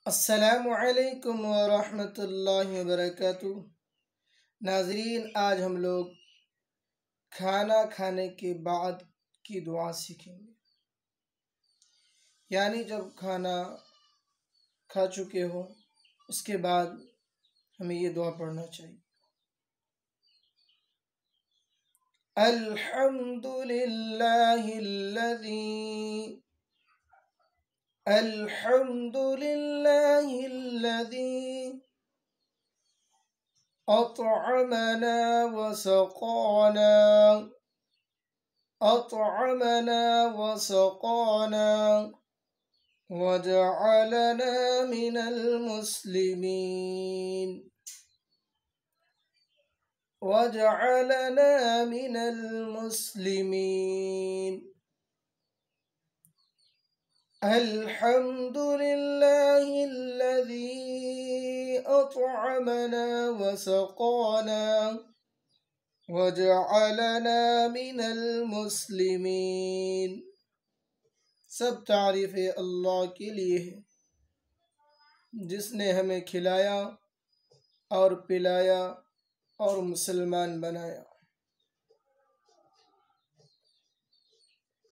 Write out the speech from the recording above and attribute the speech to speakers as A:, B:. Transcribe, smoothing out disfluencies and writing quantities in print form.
A: अस्सलामुअलैकुम वरहमतुल्लाहि वबरकातुहू। नाज़रीन, आज हम लोग खाना खाने के बाद की दुआ सीखेंगे। यानी जब खाना खा चुके हो उसके बाद हमें ये दुआ पढ़ना चाहिए। अल्हम्दुलिल्लाहिल्लज़ी अतअमना वसक़ाना वजअलना मिनल मुस्लिमीन अल्हम्दुलिल्लाहिल्लज़ी अतअमना वसक़ाना वजअलना मिनल मुस्लिमीन। सब तारीफ़ें अल्लाह के लिए है जिसने हमें खिलाया और पिलाया और मुसलमान बनाया।